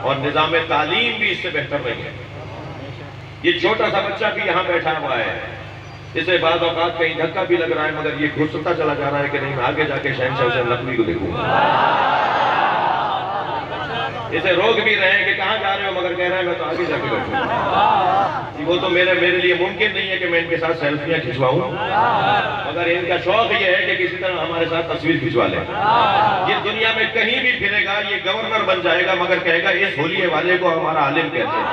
اور نظام تعلیم بھی اس سے بہتر نہیں ہے. یہ چھوٹا سا بچہ بھی یہاں بیٹھا ہوا ہے, اسے بعض اوقات کہیں دھکا بھی لگ رہا ہے مگر یہ گھستا چلا جا رہا ہے کہ نہیں میں آگے جا کے شہنشاہ حسین نقوی کو دیکھوں گا. اسے روک بھی رہے ہیں کہ کہاں جا رہے ہو مگر کہہ رہا ہے میں تو آگے جا کے بیٹھوں. وہ تو میرے لیے ممکن نہیں ہے کہ میں ان کے ساتھ سیلفیاں کھنچواؤں, مگر ان کا شوق یہ ہے کہ کسی طرح ہمارے ساتھ تصویر کھنچوا لیں. یہ دنیا میں کہیں بھی پھرے گا, یہ گورنر بن جائے گا مگر کہے گا اس ہولیے والے کو ہمارا عالم کہتے ہیں.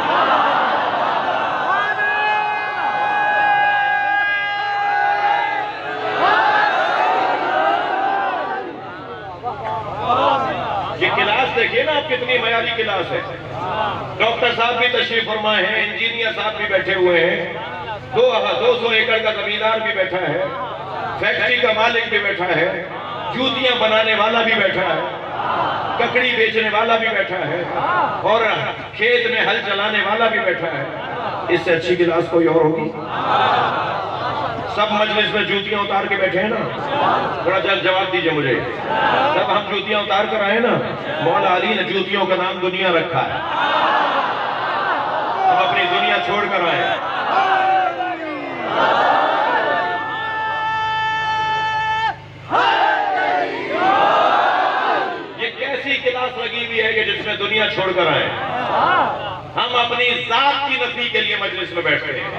یہ کلاس دیکھیے نا آپ کتنی معیاری کلاس ہے. ڈاکٹر صاحب بھی تشریف فرمائے ہیں, انجینئر صاحب بھی بیٹھے ہوئے ہیں, 200 ایکڑ کا زمیندار بھی بیٹھا ہے, فیکٹری کا مالک بھی بیٹھا ہے, جوتیاں بنانے والا بھی بیٹھا ہے, ککڑی بیچنے والا بھی بیٹھا ہے اور کھیت میں ہل چلانے والا بھی بیٹھا ہے. اس سے اچھی کلاس کوئی اور ہوگی؟ سب مجلس میں جوتیاں اتار کے بیٹھے ہیں نا, تھوڑا جلد جواب دیجئے مجھے. سب ہم جوتیاں اتار کر آئے نا, مولا علی نے جوتیوں کا نام دنیا رکھا ہے. ہم اپنی دنیا چھوڑ کر آئے. یہ کیسی کلاس لگی ہوئی ہے کہ جس میں دنیا چھوڑ کر آئے. ہم اپنی ذات کی نفی کے لیے مجلس میں بیٹھتے ہیں.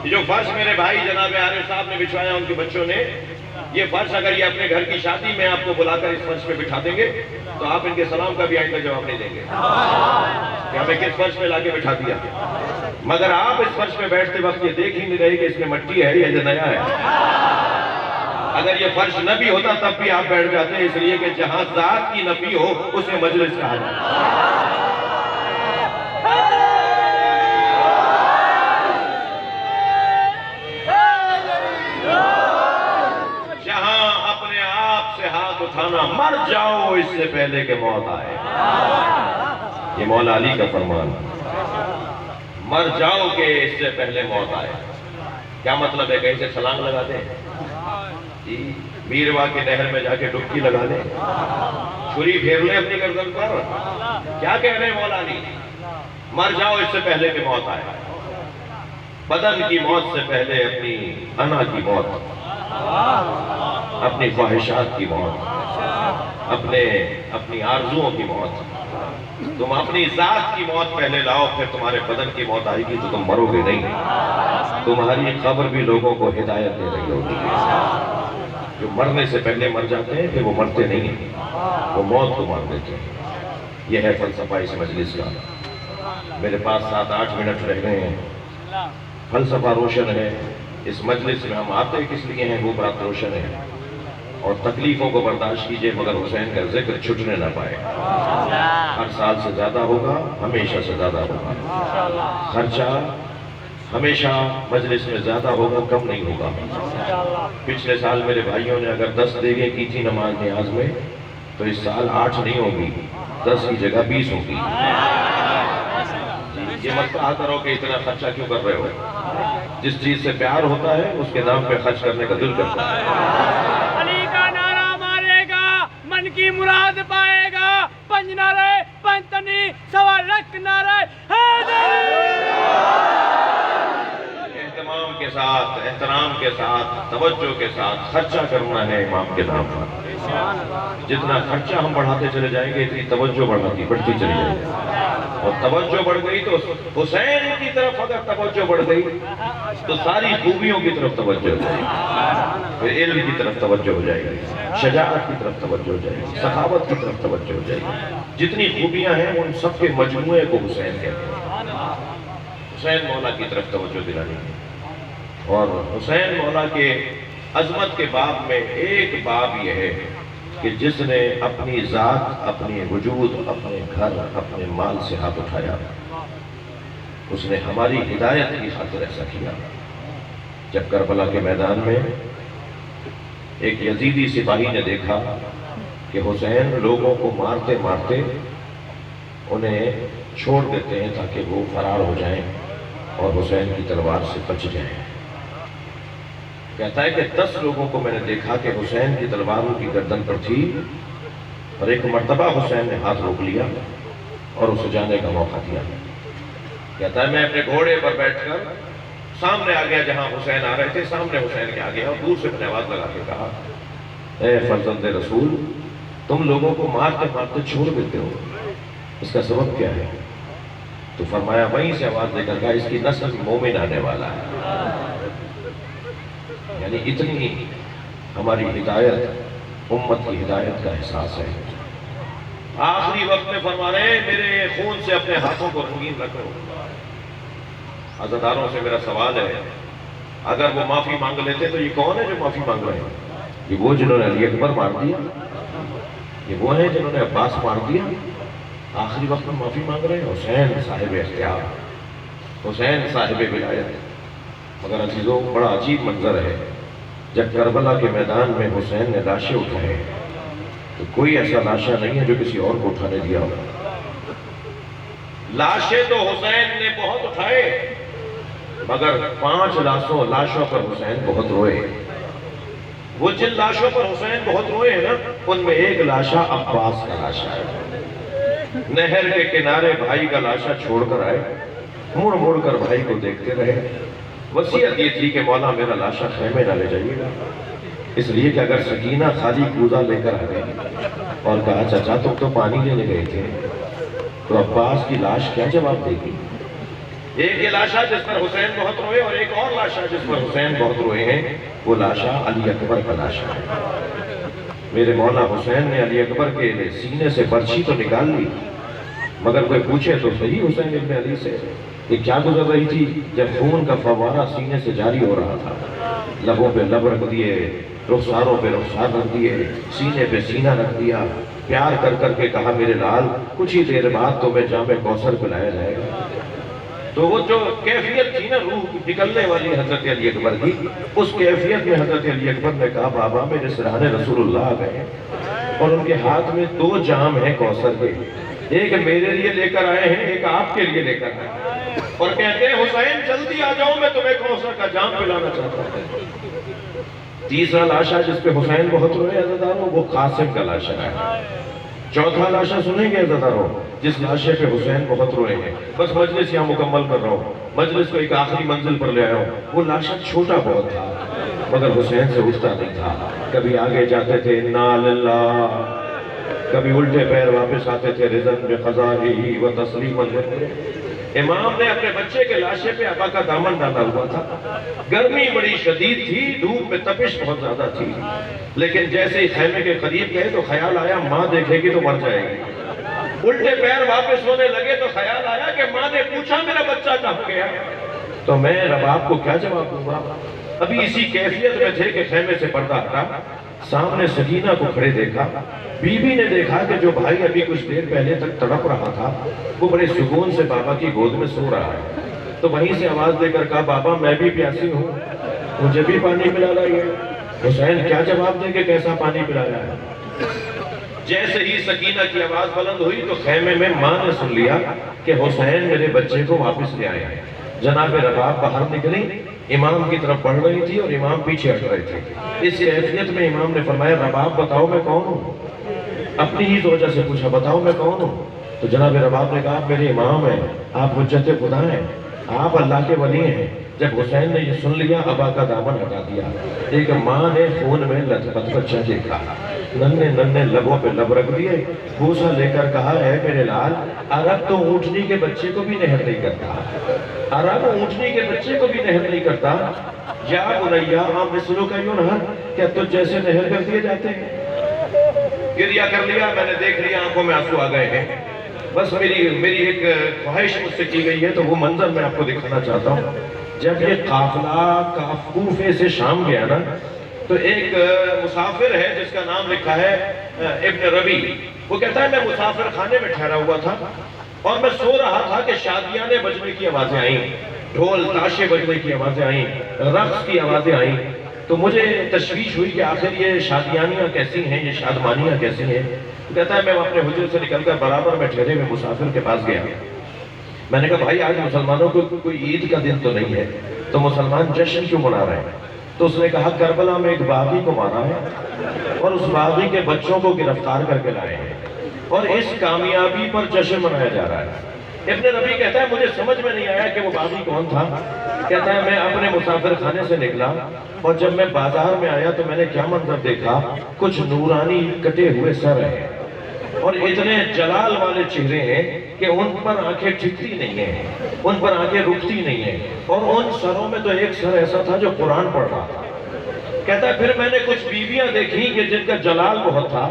یہ جو فرش میرے بھائی جناب عارف صاحب نے بچھوایا ان کے بچوں نے, یہ فرش اگر یہ اپنے گھر کی شادی میں آپ کو بلا کر اس فرش پہ بٹھا دیں گے تو آپ ان کے سلام کا بھی آئندہ جواب نہیں دیں گے کہ ہمیں کس فرش پہ لا کے بٹھا دیا. مگر آپ اس فرش پہ بیٹھتے وقت یہ دیکھ ہی نہیں رہے کہ اس میں مٹی ہے یا جو نیا ہے. اگر یہ فرش نہ بھی ہوتا تب بھی آپ بیٹھ جاتے ہیں, اس لیے کہ جہاں ذات کی نفی ہو اسے مجلس کہا جاتا ہے. ہاتھ اٹھانا مر جاؤ اس سے پہلے کہ موت آئے. یہ مولا علی کا فرمان, مر جاؤ کہ اس سے پہلے موت آئے. کیا مطلب ہے؟ کہیں سے چھلانگ لگا دیں, میروا کی نہر میں جا کے ڈبکی لگا دیں, چھری پھیر لیں اپنی گردن پر. کیا کہہ رہے ہیں مولا علی؟ مر جاؤ اس سے پہلے کہ موت آئے. بدن کی موت سے پہلے اپنی انا کی موت, اپنی خواہشات کی موت, اپنی آرزوؤں کی موت. تم اپنی ذات کی موت پہلے لاؤ, پھر تمہارے بدن کی موت آئے گی تو تم مرو گے نہیں. تمہاری قبر بھی لوگوں کو ہدایت دے رہی ہوگی. جو مرنے سے پہلے مر جاتے ہیں پھر وہ مرتے نہیں ہیں, وہ موت کو مار دیتے ہیں. یہ ہے فلسفہ اس مجلس کا. میرے پاس 7-8 منٹ رہ گئے ہیں. فلسفہ روشن ہے. اس مجلس میں ہم آتے کس لیے ہیں وہ بات روشن ہے. اور تکلیفوں کو برداشت کیجئے مگر حسین کا ذکر چھٹنے نہ پائے. ہر سال سے زیادہ ہوگا, ہمیشہ سے زیادہ ہوگا. خرچہ ہمیشہ مجلس میں زیادہ ہوگا, کم نہیں ہوگا. پچھلے سال میرے بھائیوں نے اگر 10 دیگیں کی تھی نماز نیاز میں تو اس سال 8 نہیں ہوگی, 10 کی جگہ 20 ہوگی. یہ مت کہا کرو کہ اتنا خرچہ کیوں کر رہے ہو. جس چیز سے پیار ہوتا ہے اس کے نام پہ خرچ کرنے کا دل کرتا ہے. علی کا نعرہ مارے گا, من کی مراد پائے گا. 5 نعرے, 5 تنی, 1.25 لاکھ نعرے اہتمام کے ساتھ, احترام کے ساتھ, توجہ کے ساتھ خرچہ کرنا ہے امام کے نام پر. جتنا خرچہ ہم بڑھاتے چلے جائیں گے اتنی توجہ بڑھتی چلی جائے گی. اور توجہ بڑھ گئی تو حسین کی طرف اگر توجہ بڑھ گئی تو ساری خوبیوں کی طرف توجہ ہو جائے گی، پھر علم کی طرف توجہ ہو جائے گی، شجاعت کی طرف توجہ ہو جائے گی، سخاوت کی طرف توجہ ہو جائے گی۔ جتنی خوبیاں ہیں ان سب کے مجموعے کو حسین کہتے ہیں۔ حسین مولا کی طرف توجہ دلانی ہے۔ اور حسین مولا کے عظمت کے باب میں ایک باب یہ ہے کہ جس نے اپنی ذات، اپنی وجود، اپنے گھر، اپنے مال سے ہاتھ اٹھایا، اس نے ہماری ہدایت کی خاطر ایسا کیا۔ جب کربلا کے میدان میں ایک یزیدی سپاہی نے دیکھا کہ حسین لوگوں کو مارتے مارتے انہیں چھوڑ دیتے ہیں تاکہ وہ فرار ہو جائیں اور حسین کی تلوار سے بچ جائیں، کہتا ہے کہ 10 لوگوں کو میں نے دیکھا کہ حسین کی تلوار ان کی گردن پر تھی، اور ایک مرتبہ حسین نے ہاتھ روک لیا اور اسے جانے کا موقع دیا۔ کہتا ہے میں اپنے گھوڑے پر بیٹھ کر سامنے آ گیا، جہاں حسین آ رہے تھے سامنے حسین کے آ گیا، اور دور سے میں نے آواز لگا کے کہا اے فرزند رسول، تم لوگوں کو مارتے مارتے چھوڑ دیتے ہو، اس کا سبب کیا ہے؟ تو فرمایا وہیں سے آواز دے کر کہا اس کی نسل مومن آنے والا ہے۔ یعنی اتنی ہماری ہدایت، امت کی ہدایت کا احساس ہے۔ آخری وقت میں فرما رہے ہیں میرے خون سے اپنے ہاتھوں کو رنگین رکھو۔ عزاداروں سے میرا سوال ہے، اگر وہ معافی مانگ لیتے تو یہ کون ہے جو معافی مانگ رہے ہیں؟ یہ وہ جنہوں نے علی اکبر مار دیا؟ یہ وہ ہیں جنہوں نے عباس مار دیا؟ آخری وقت میں معافی مانگ رہے ہیں؟ حسین صاحب اختیار، حسین صاحب ولایت۔ مگر عزیزوں بڑا عجیب منظر ہے، جب کربلا کے میدان میں حسین نے لاشیں اٹھائے تو کوئی ایسا لاشا نہیں ہے جو کسی اور کو اٹھانے دیا ہو۔ لاشیں تو حسین نے بہت اٹھائے، مگر 5 لاشوں پر حسین بہت روئے۔ وہ جن لاشوں پر حسین بہت روئے ہیں نا، ان میں ایک لاشا عباس کا لاشا ہے۔ نہر کے کنارے بھائی کا لاشا چھوڑ کر آئے، مڑ مڑ کر بھائی کو دیکھتے رہے۔ وصیت یہ تھی کہ مولا میرا لاشا خیمے نہ لے جائیے گا، اس لیے کہ اگر سکینہ خالی کوزہ لے کر آ گئی اور کہا چچا تم تو پانی لینے گئے تھے، تو عباس کی لاش کیا جواب دے گی؟ ایک یہ لاشا جس پر حسین بہت روئے، اور ایک اور لاشا جس پر حسین بہت روئے ہیں، وہ لاشا علی اکبر کا لاشا ہے۔ میرے مولا حسین نے علی اکبر کے سینے سے برچھی تو نکال لی، مگر کوئی پوچھے تو صحیح حسین ابن علی سے کہ کیا گزر رہی تھی جب خون کا فوارہ سینے سے جاری ہو رہا تھا؟ لبوں پہ لب رکھ دیے، رخساروں پہ رخسار رکھ دیے، سینے پہ سینہ رکھ دیا، پیار کر کر کے کہا میرے لال کچھ ہی دیر بعد تمہیں جام کوثر پلایا جائے گا۔ تو وہ جو کیفیت تھی نا روح نکلنے والی حضرت علی اکبر کی، اس کیفیت میں حضرت علی اکبر نے کہا بابا میرے سرحانے رسول اللہ آ گئے، اور ان کے ہاتھ میں 2 جام ہیں کوثر کے، ایک میرے لیے لے کر آئے ہیں، ایک آپ کے لیے لے کر آئے ہیں، اور کہتے ہیں حسین جلدی آ جاؤ میں تمہیں کوثر کا جام پلانا چاہتا ہوں۔ تیسرا لاشا جس پہ حسین بہت روئے عزاداروں، وہ قاسم کا لاشا ہے۔ چوتھا لاشا سنیں گے عزاداروں، جس لاشے پہ حسین بہت روئے ہیں، بس مجلس یہاں مکمل کر رہا ہوں، مجلس کو ایک آخری منزل پر لے آیا ہوں۔ وہ لاشا چھوٹا بہت تھا، مگر حسین سے اٹھتا نہیں تھا، کبھی آگے جاتے تھے انا للہ، کبھی الٹے پیر واپس آتے تھے رضن بقضائہ و تسلیما لامرہ۔ امام نے اپنے بچے کے لاشے پہ آقا کا دامن ڈالا ہوا تھا، گرمی بڑی شدید تھی، دھوپ میں تپش بہت زیادہ تھی، لیکن جیسے ہی خیمے کے قریب گئے تو خیال آیا ماں دیکھے گی تو مر جائے گی۔ الٹے پیر واپس ہونے لگے تو خیال آیا کہ ماں نے پوچھا میرا بچہ کہاں گیا، تو میں رباب کو کیا جواب دوں گا؟ ابھی اسی کیفیت میں تھے کہ خیمے سے پردہ ہٹا، سامنے سکینہ کو کھڑے دیکھا، بی بی نے دیکھا کہ جو بھائی ابھی کچھ دیر پہلے تک تڑپ رہا تھا وہ بڑے سکون سے بابا کی گود میں سو رہا ہے، تو وہیں سے آواز دے کر کہا بابا میں بھی پیاسی ہوں، مجھے بھی پانی پلا رہی ہے۔ حسین کیا جواب دے کہ کیسا پانی پلا رہا ہے؟ جیسے ہی سکینہ کی آواز بلند ہوئی تو خیمے میں ماں نے سن لیا کہ حسین میرے بچے کو واپس لے آیا ہے۔ جناب رباب باہر نکلی، امام کی طرف بڑھ رہی تھی اور امام پیچھے ہٹ رہے تھے۔ اس کیفیت میں امام نے فرمایا رباب بتاؤ میں کون ہوں؟ اپنی ہی زوجہ سے پوچھا بتاؤ میں کون ہوں؟ تو جناب رباب نے کہا آپ میرے امام ہیں، آپ حجت خدا ہیں، آپ اللہ کے ولی ہیں۔ جب حسین نے یہ سن لیا ابا کا دامن ہٹا دیا. ایک ماں نے خون میں لت پت بچہ دیکھا, ننھے ننھے لبوں پہ لب رکھ دیے, بوسا لے کر کہا اے میرے لال, عرب تو اونٹنی کے بچے کو بھی نہر نہیں کرتا, عرب اونٹنی کے بچے کو بھی نہر نہیں کرتا. یا بنیا مثلو کا یوں نہر, کیا تجھ جیسے نہر کر دیے جاتے ہیں؟ گریہ کر لیا, میں نے دیکھ لیا, آنکھوں میں آنسو آ گئے ہیں. بس میری ایک خواہش مجھ سے کی گئی ہے تو وہ منظر میں آپ کو دکھانا چاہتا ہوں. جب یہ قافلہ کوفے سے شام گیا نا, تو ایک مسافر ہے جس کا نام لکھا ہے ابن ربی. وہ کہتا ہے میں مسافر خانے میں ٹھہرا ہوا تھا اور میں سو رہا تھا کہ شادیانے بجنے کی آوازیں آئیں, ڈھول تاشے بجنے کی آوازیں آئیں, رقص کی آوازیں آئیں. تو مجھے تشویش ہوئی کہ آخر یہ شادیانیاں کیسی ہیں, یہ شادمانیاں کیسی ہیں. کہتا ہے میں اپنے حجرے سے نکل کر برابر میں ٹھہرے ہوئے مسافر کے پاس گیا. میں نے کہا بھائی آج مسلمانوں کو کوئی عید کا دن تو نہیں ہے, تو مسلمان جشن کیوں منا رہے ہیں؟ تو اس نے کہا کربلا میں ایک باغی کو مارا ہے اور اس باغی کے بچوں کو گرفتار کر کے لائے ہیں اور اس کامیابی پر جشن منایا جا رہا ہے. ابن ربی کہتا ہے مجھے سمجھ میں نہیں آیا کہ وہ باغی کون تھا. کہتا ہے میں اپنے مسافر خانے سے نکلا اور جب میں بازار میں آیا تو میں نے کیا منظر دیکھا, کچھ نورانی کٹے ہوئے سر ہیں اور اتنے جلال والے چہرے ہیں کہ ان پر آنکھیں ٹھکتی نہیں ہیں, ان پر آنکھیں رکتی نہیں ہیں, اور ان سروں میں تو ایک سر ایسا تھا جو قرآن پڑھ رہا تھا. کہتا ہے پھر میں نے کچھ بیویاں دیکھی کہ جن کا جلال بہت تھا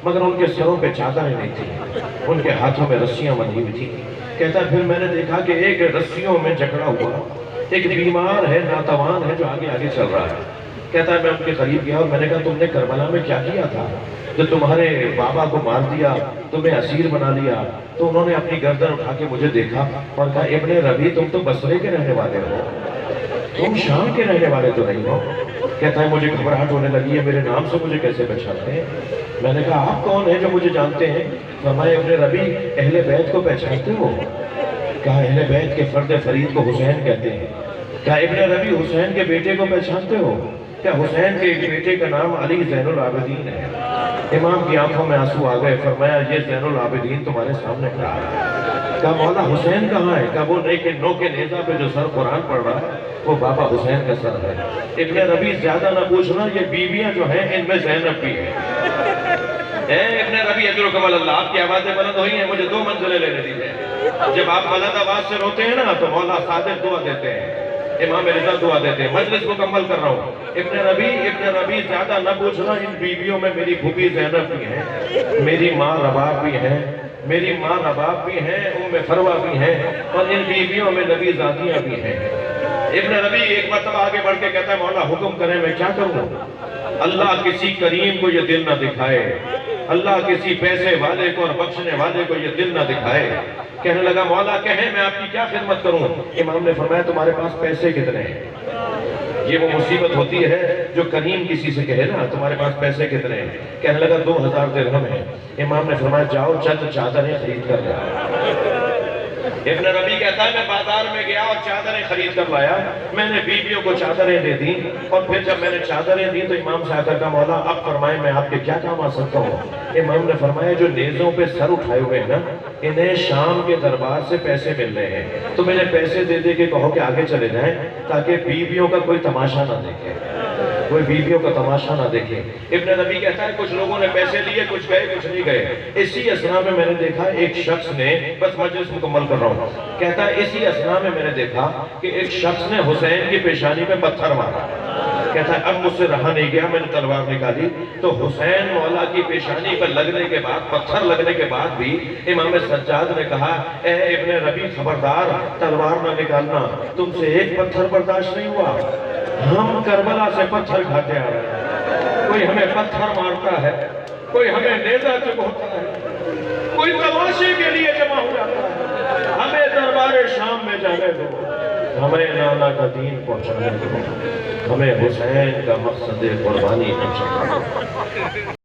مگر ان کے سروں پہ چادریں نہیں تھیں, ان کے ہاتھوں میں رسیاں بندھی ہوئی تھیں. کہتا ہے پھر میں نے دیکھا کہ ایک رسیوں میں جکڑا ہوا ایک بیمار ہے, ناتوان ہے, جو آگے آگے چل رہا ہے. کہتا ہے میں ان کے قریب گیا اور میں نے کہا تم نے کربلا میں کیا کیا تھا جو تمہارے بابا کو مار دیا, تمہیں اسیر بنا لیا؟ تو انہوں نے اپنی گردن اٹھا کے مجھے دیکھا اور کہا ابن ربی تم تو بصرے کے رہنے والے ہو, تم شام کے رہنے والے تو نہیں ہو. کہتا ہے مجھے گھبراہٹ ہونے لگی ہے, میرے نام سے مجھے کیسے پہچانتے ہیں؟ میں نے کہا آپ کون ہیں جو مجھے جانتے ہیں؟ فرمایا ابن ربی اہل بیت کو پہچانتے ہو؟ کہا اہل بیت کے فرد فرید کو حسین کہتے ہیں. کہا ابن ربی حسین کے بیٹے کو پہچانتے ہو؟ کیا حسین کے بیٹے کا نام علی زین العابدین ہے. امام کی آنکھوں میں آنسو آ گئے. فرمایا یہ زین العابدین تمہارے سامنے کھڑا ہے. کہا مولا حسین کہاں ہے؟ کہا وہ نو کے نیزہ پہ جو سر قرآن پڑھ رہا ہے وہ بابا حسین کا سر ہے. ابن ربی زیادہ نہ پوچھنا, یہ بیویاں جو ہیں ان میں زینب بھی ہے. اے ابن ربی اجرکم اللہ, آپ کی آوازیں بلند ہوئی ہیں, مجھے 2 منزلیں لینے دیجیے. جب آپ بلند آواز سے روتے ہیں نا تو مولا صادق دعا دیتے ہیں, امام رضا دعا دیتے ہیں. مجلس مکمل کر رہا ہوں. ابن ربی زیادہ نہ پوچھنا, ان بیویوں میں میری پھوپھی زینب بھی ہے, میری ماں رباب بھی ہے, میری ماں رباب بھی ہیں, ام فروہ بھی ہیں, اور ان بیویوں میں نبی زادیاں بھی ہیں. ابن ربی ایک مرتبہ آگے بڑھ کے کہتا ہے مولا حکم کریں میں کیا کروں؟ اللہ کسی کریم کو یہ دل نہ دکھائے, اللہ کسی پیسے والے کو اور بخشنے والے کو یہ دل نہ دکھائے. کہنے لگا مولا کہیں میں آپ کی کیا خدمت کروں؟ امام نے فرمایا تمہارے پاس پیسے کتنے ہیں؟ یہ وہ مصیبت ہوتی ہے جو کریم کسی سے کہے نا تمہارے پاس پیسے کتنے ہیں. کہنے لگا 2000 درہم ہیں. امام نے فرمایا جاؤ چند چادریں خرید کر لاؤ. ابن ربی کہتا ہے میں بازار میں گیا اور چادریں خرید کر لایا. میں نے بیویوں کو چادریں دے دی اور پھر جب میں نے چادریں دی تو امام سے آ کر کہا مولا اب فرمائے میں آپ کے کیا کام آ سکتا ہوں؟ امام نے فرمایا جو نیزوں پہ سر اٹھائے ہوئے ہیں نا انہیں شام کے دربار سے پیسے مل رہے ہیں, تو میں نے پیسے دے دے کے کہو کہ آگے چلے جائیں تاکہ بیویوں کا کوئی تماشا نہ دیکھے, کوئی بیویوں کا تماشا نہ دیکھے. ابن نبی کہتا ہے کچھ لوگوں نے پیسے لیے, کچھ گئے کچھ نہیں گئے. اسی اسنا میں میں نے دیکھا ایک شخص نے, بس مجلس مکمل کر رہا ہوں, کہتا ہے اسی اسنا میں میں نے دیکھا کہ ایک شخص نے حسین کی پیشانی پہ پتھر مارا. کہتا ہے اب مجھ سے رہا نہیں گیا, میں نے تلوار نکالی تو حسین مولا کی پیشانی پر لگنے کے بعد, پتھر لگنے کے بعد بھی امام سجاد نے کہا اے ابن ربی خبردار تلوار نہ نکالنا, تم سے ایک پتھر برداشت نہیں ہوا. ہم کربلا سے پتھر کھاتے آ رہے ہیں, کوئی ہمیں پتھر مارتا ہے, کوئی ہمیں نیزہ چبھوتا ہے, کوئی تماشے کے لیے جمع ہو جاتا ہے. ہمیں دربار شام میں جانے دو, ہمیں نانا کا دین پہنچانے دو, ہمیں حسین کا مقصد قربانی پہنچانے دو.